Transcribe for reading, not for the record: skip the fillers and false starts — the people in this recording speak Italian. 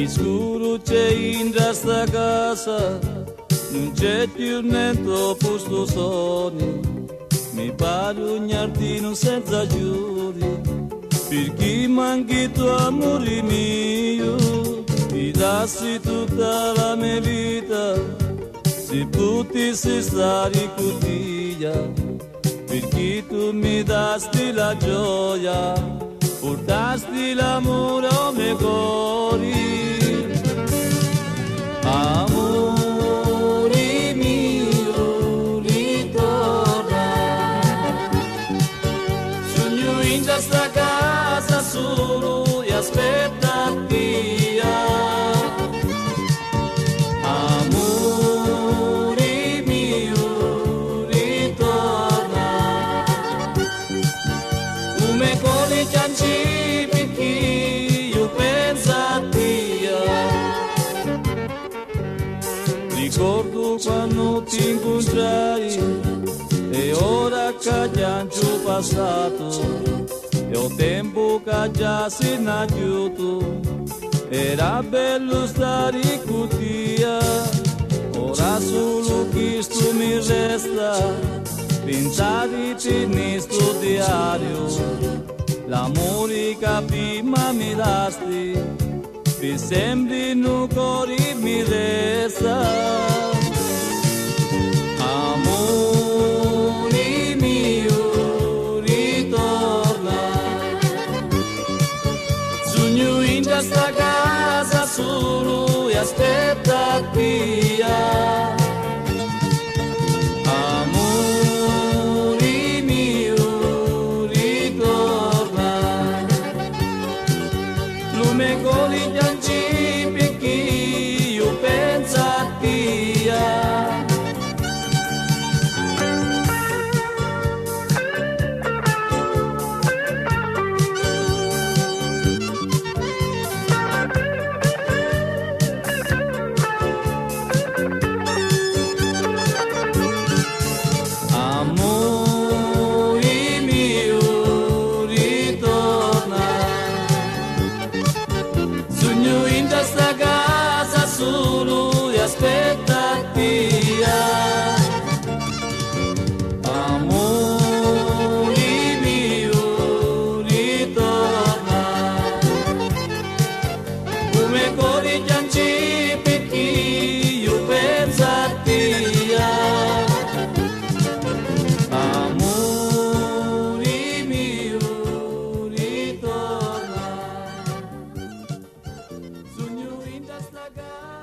Scuro c'è in sta casa, non c'è più niente posto sogni, mi pare un giardino senza giuri, per chi manchi tuo amore mio, mi dassi tutta la mia vita, se potessi stare con te, perché tu mi dasti la gioia, portasti l'amore al mio cuore. Amore mio, ritorna, sogno in questa casa solo e aspettati. Amore mio, ritorna, come con i cianci perché io penso a te. Ricordo quando ti incontrai e ora che già è passato e il tempo che già si è nato era bello stare con te, ora solo questo mi resta, pensare di nel sto diario, l'amore che prima mi dasti, per sempre no cuore mi resta. Amore mio, ritorna, sogno in questa casa solo e aspettati. Amore mio, ritorna, lume con i gianci perché io penso a te. Amore mio, ritorna, sogno in questa casa solo e aspettati. Amore mio, ritorna, come con i gianci perché io penso a te. Amore mio, ritorna, sogno in questa casa.